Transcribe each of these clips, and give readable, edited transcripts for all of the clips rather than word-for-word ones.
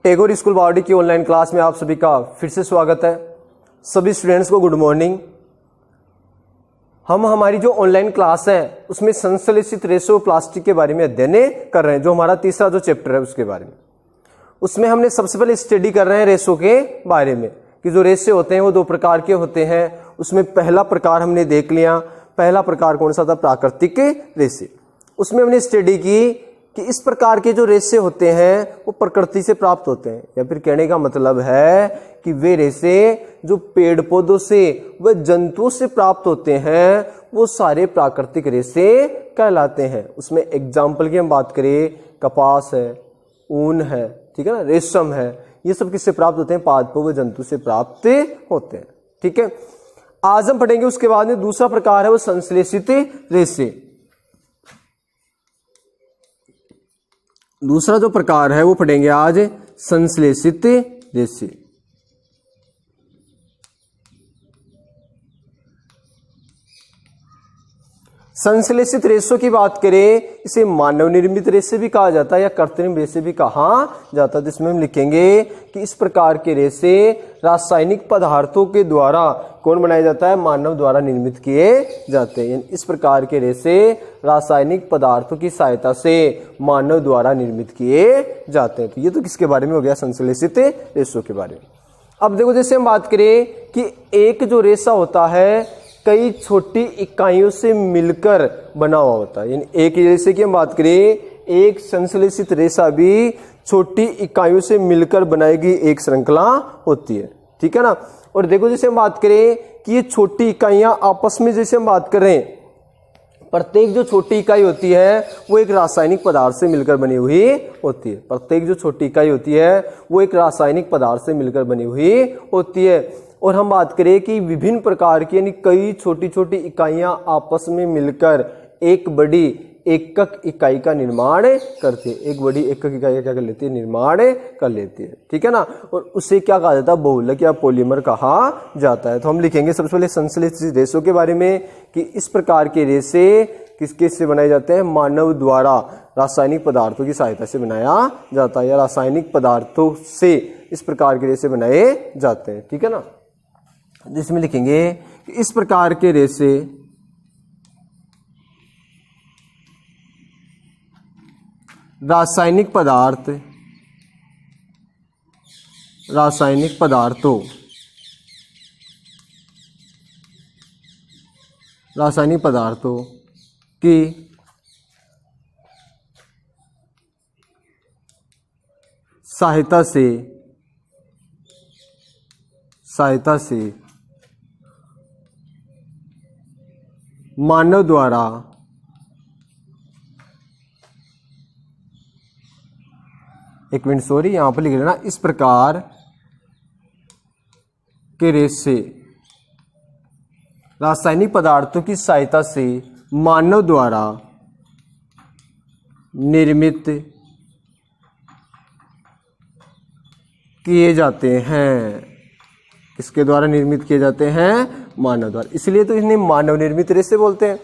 Tagore school बावड़ी की online class में आप सभी का फिर से स्वागत है। सभी स्टूडेंट्स को गुड मॉर्निंग। हम हमारी जो ऑनलाइन क्लास है उसमें संश्लेषित रेशो प्लास्टिक के बारे में अध्ययन कर रहे हैं, जो हमारा तीसरा जो चैप्टर है उसके बारे में। उसमें हमने सबसे पहले स्टडी कर रहे हैं रेशो के बारे में कि जो रेशे होते हैं वो दो प्रकार के होते हैं। उसमें पहला प्रकार हमने देख लिया। पहला प्रकार कौन सा था? प्राकृतिक रेशे। उसमें हमने स्टडी की कि इस प्रकार के जो रेशे होते हैं वो प्रकृति से प्राप्त होते हैं, या फिर कहने का मतलब है कि वे रेशे जो पेड़ पौधों से व जंतुओं से प्राप्त होते हैं वो सारे प्राकृतिक रेशे कहलाते हैं। उसमें एग्जाम्पल की हम बात करें, कपास है, ऊन है, ठीक है ना, रेशम है, ये सब किससे प्राप्त होते हैं? पादपों व जंतु से प्राप्त होते हैं। ठीक है, आज हम पढ़ेंगे उसके बाद में दूसरा प्रकार है वो संश्लेषित रेशे। दूसरा जो प्रकार है वो पढ़ेंगे आज संश्लेषित रेशे। संश्लेषित रेशों की बात करें, इसे मानव निर्मित रेशे भी कहा जाता है या कृत्रिम रेशे भी कहा जाता है, जिसमें हम लिखेंगे कि इस प्रकार के रेशे रासायनिक पदार्थों के द्वारा कौन बनाया जाता है? मानव द्वारा निर्मित किए जाते हैं। इस प्रकार के रेशे रासायनिक पदार्थों की सहायता से मानव द्वारा निर्मित किए जाते हैं। तो ये तो किसके बारे में हो गया? संश्लेषित रेशों के बारे में। अब देखो, जैसे हम बात करें कि एक जो रेशा होता है कई छोटी इकाइयों से मिलकर बना हुआ होता है। यानी एक रेशे की हम बात करें, एक संश्लेषित रेशा भी छोटी इकाइयों से मिलकर बनाई गई एक श्रृंखला होती है। ठीक है ना। और देखो, जैसे हम बात करें कि ये छोटी इकाइयां आपस में, जैसे हम बात करें, प्रत्येक जो छोटी इकाई होती है वो एक रासायनिक पदार्थ से मिलकर बनी हुई होती है। प्रत्येक जो छोटी इकाई होती है वो एक रासायनिक पदार्थ से मिलकर बनी हुई होती है। और हम बात करें कि विभिन्न प्रकार की यानी कई छोटी छोटी इकाइयां आपस में मिलकर एक बड़ी एकक इकाई का निर्माण करती है। एक बड़ी एकक इकाई का क्या कर लेती है? निर्माण कर लेती है। ठीक है ना। और उसे क्या कहा जाता है? बहुलक या पॉलीमर कहा जाता है। तो हम लिखेंगे सबसे पहले संश्लेषित रेशों के बारे में कि इस प्रकार के रेशे किसके से बनाए जाते हैं? मानव द्वारा रासायनिक पदार्थों की सहायता से बनाया जाता है, या रासायनिक पदार्थों से इस प्रकार के रेशे बनाए जाते हैं। ठीक है ना। जिसमें लिखेंगे कि इस प्रकार के रेशे रासायनिक पदार्थों की सहायता से मानव द्वारा यहां पर लिख लेना, इस प्रकार के रेशे रासायनिक पदार्थों की सहायता से मानव द्वारा निर्मित किए जाते हैं। किसके द्वारा निर्मित किए जाते हैं? मानव द्वारा। इसलिए तो इन्हें मानव निर्मित रेशे बोलते हैं,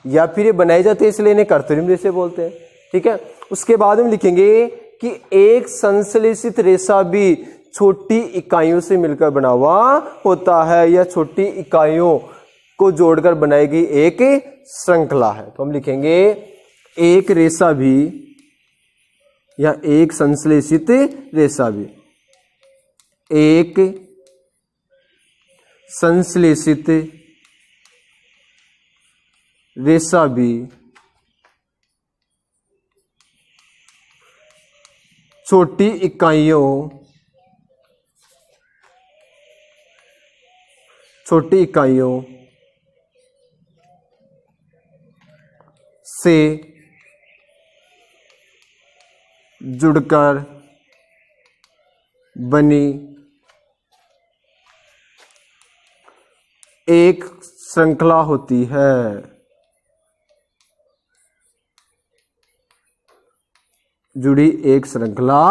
या फिर ये बनाए जाते हैं इसलिए इन्हें कृत्रिम रेशे बोलते हैं। ठीक है। उसके बाद हम लिखेंगे कि एक संश्लेषित रेशा भी छोटी इकाइयों से मिलकर बना हुआ होता है, या छोटी इकाइयों को जोड़कर बनाई गई एक श्रृंखला है। तो हम लिखेंगे एक रेशा भी या एक संश्लेषित रेशा भी, एक संश्लेषित रेशा भी छोटी इकाइयों से जुड़कर बनी एक श्रृंखला होती है। जुड़ी एक श्रृंखला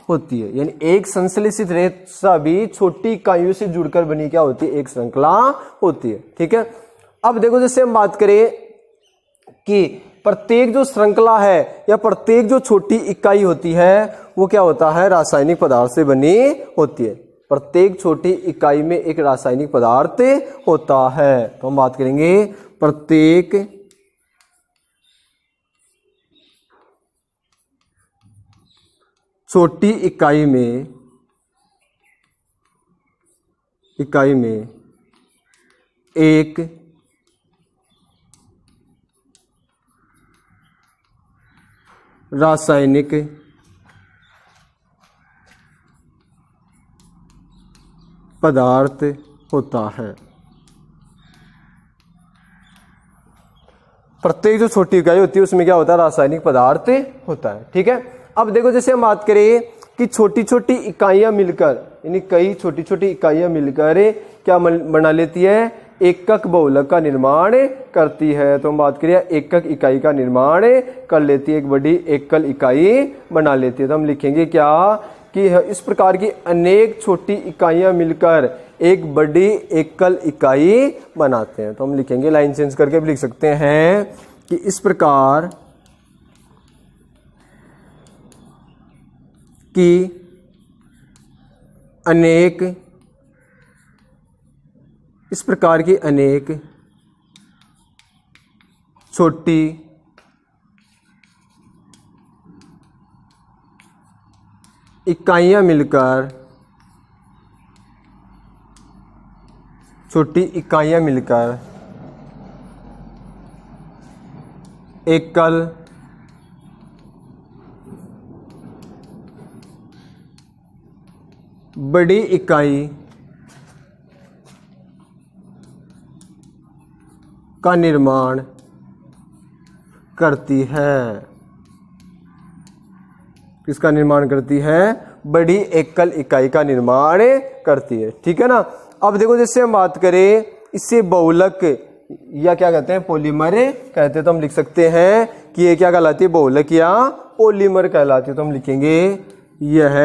होती है। यानी एक संश्लेषित रेशा भी छोटी इकाइयों से जुड़कर बनी क्या होती है? एक श्रृंखला होती है। ठीक है। अब देखो, जैसे हम बात करें कि प्रत्येक जो श्रृंखला है या प्रत्येक जो छोटी इकाई होती है वो क्या होता है, रासायनिक पदार्थ से बनी होती है। प्रत्येक छोटी इकाई में एक रासायनिक पदार्थ होता है। तो हम बात करेंगे प्रत्येक छोटी इकाई में एक रासायनिक पदार्थ होता है। प्रत्येक जो छोटी इकाई होती है उसमें क्या होता है, रासायनिक पदार्थ होता है। ठीक है, अब देखो जैसे हम बात करें कि छोटी छोटी इकाइयां मिलकर, यानी कई छोटी छोटी इकाइयां मिलकर क्या बना लेती है, एकक बहुलक का निर्माण करती है। तो हम बात करें एकक इकाई का निर्माण कर लेती है, एक बड़ी एकल इकाई बना लेती है। तो हम लिखेंगे क्या कि इस प्रकार की अनेक छोटी इकाइयां मिलकर एक बड़ी एकल इकाई बनाते हैं। तो हम लिखेंगे, लाइन चेंज करके भी लिख सकते हैं कि इस प्रकार की अनेक छोटी इकाइयां मिलकर एकल बड़ी इकाई का निर्माण करती है। किसका निर्माण करती है, बड़ी एकल इकाई का निर्माण करती है। ठीक है ना। अब देखो जैसे हम बात करें इससे बहुलक या क्या कहते हैं, पॉलीमर कहते हैं। तो हम लिख सकते हैं कि ये क्या कहलाती है, बहुलक या पॉलीमर कहलाती है। तो हम लिखेंगे यह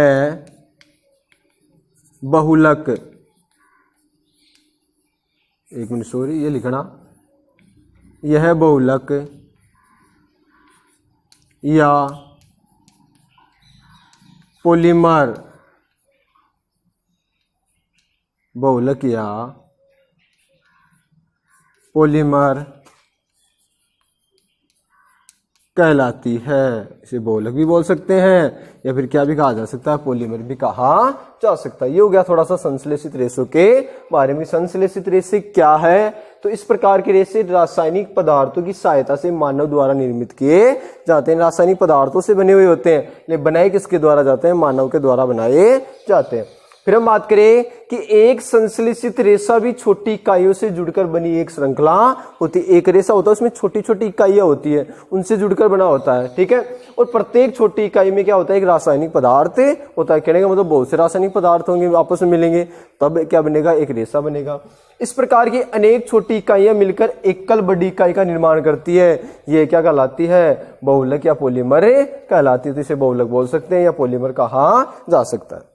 बहुलक, एक मिनट सॉरी ये लिखना, यह बहुलक या पॉलीमर, बहुलक या पॉलीमर कहलाती है। इसे बहुलक भी बोल सकते हैं या फिर क्या भी कहा जा सकता है, पॉलीमर भी कहा जा सकता है। ये हो गया थोड़ा सा संश्लेषित रेशों के बारे में। संश्लेषित रेशे क्या है, तो इस प्रकार के रेशे रासायनिक पदार्थों की सहायता से मानव द्वारा निर्मित किए जाते हैं। रासायनिक पदार्थों से बने हुए होते हैं, लेकिन बनाए किसके द्वारा जाते हैं, मानव के द्वारा बनाए जाते हैं। फिर हम बात करें कि एक संश्लेषित रेशा भी छोटी इकाइयों से जुड़कर बनी एक श्रृंखला होती है। एक रेशा होता है उसमें छोटी छोटी इकाइयां होती है, उनसे जुड़कर बना होता है। ठीक है, और प्रत्येक छोटी इकाई में क्या होता है, एक रासायनिक पदार्थ होता है। कहने का मतलब बहुत से रासायनिक पदार्थ होंगे, आपस में मिलेंगे, तब क्या बनेगा, एक रेशा बनेगा। इस प्रकार की अनेक छोटी इकाइयां मिलकर एकल बड़ी इकाई का निर्माण करती है। ये क्या कहलाती है, बहुलक या पॉलीमर कहलाती है। तो इसे बहुलक बोल सकते हैं या पॉलीमर कहा जा सकता है।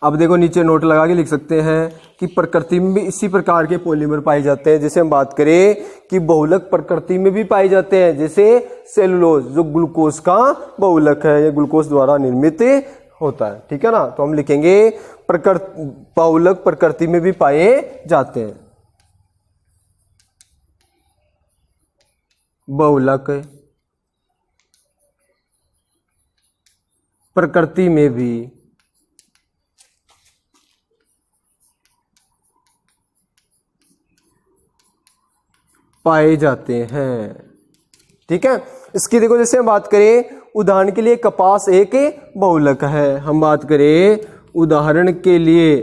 अब देखो नीचे नोट लगा के लिख सकते हैं कि प्रकृति में भी इसी प्रकार के पॉलीमर पाए जाते हैं। जैसे हम बात करें कि बहुलक प्रकृति में भी पाए जाते हैं, जैसे सेलुलोज जो ग्लूकोज का बहुलक है, ये ग्लूकोज द्वारा निर्मित होता है। ठीक है ना। तो हम लिखेंगे बहुलक प्रकृति में भी पाए जाते हैं। बहुलक प्रकृति में भी पाए जाते हैं। ठीक है, इसकी देखो जैसे हम बात करें उदाहरण के लिए कपास एक बहुलक है। हम बात करें उदाहरण के लिए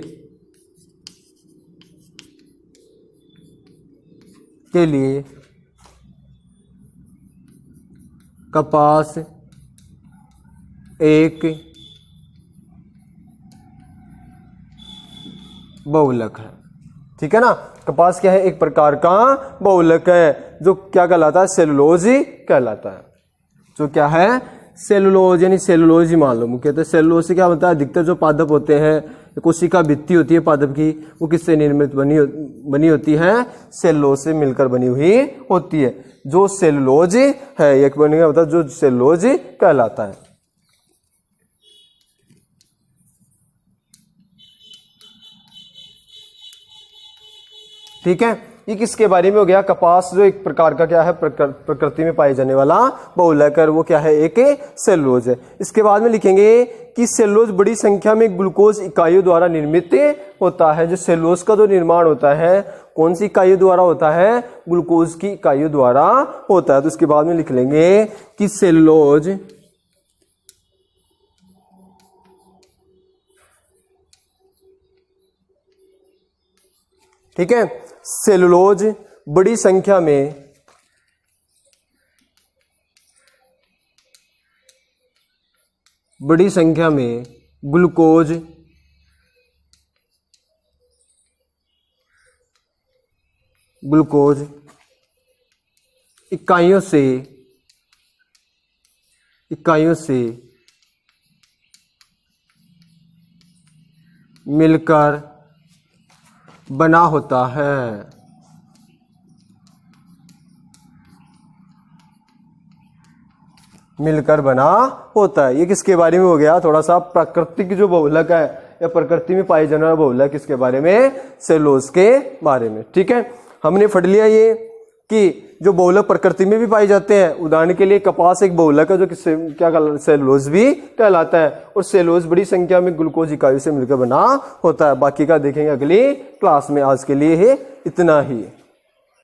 कपास एक बहुलक है। ठीक है ना। कपास क्या है, एक प्रकार का बहुलक है जो क्या कहलाता है, सेलुलोज कहलाता है। जो क्या है, सेलुलोज यानी सेलुलोज ही मान लो मुख्यतः। सेलुलोज से क्या बनता है, अधिकतर जो पादप होते हैं, कोशिका भित्ति होती है पादप की, वो किससे निर्मित बनी होती है, सेलुलोज से मिलकर बनी हुई होती है। जो सेलुलोज है एक बनेगा मतलब जो सेलुलोज कहलाता है। ठीक है, ये किसके बारे में हो गया, कपास जो एक प्रकार का क्या है, प्रकृति में पाए जाने वाला बहुलक, वो क्या है, एक सेलुलोज है। इसके बाद में लिखेंगे कि सेलुलोज बड़ी संख्या में ग्लूकोज इकाइयों द्वारा निर्मित होता है। जो सेलुलोज का जो निर्माण होता है कौन सी इकाइयों द्वारा होता है, ग्लूकोज की इकाइयों द्वारा होता है। तो इसके बाद में लिख लेंगे कि सेलुलोज ठीक है, सेलुलोज बड़ी संख्या में ग्लूकोज इकाइयों से मिलकर बना होता है। मिलकर बना होता है। ये किसके बारे में हो गया, थोड़ा सा प्राकृतिक जो बहुलक है या प्रकृति में पाई जाने वाला बहुलक, किसके बारे में, सेलुलोज के बारे में। ठीक है, हमने पढ़ लिया ये कि जो बहुलक प्रकृति में भी पाए जाते हैं। उदाहरण के लिए कपास एक बहुलक है जो किससे क्या कहलाता, सेलुलोज भी कहलाता है। और सेलुलोज बड़ी संख्या में ग्लूकोज इकाइयों से मिलकर बना होता है। बाकी का देखेंगे अगली क्लास में। आज के लिए इतना ही।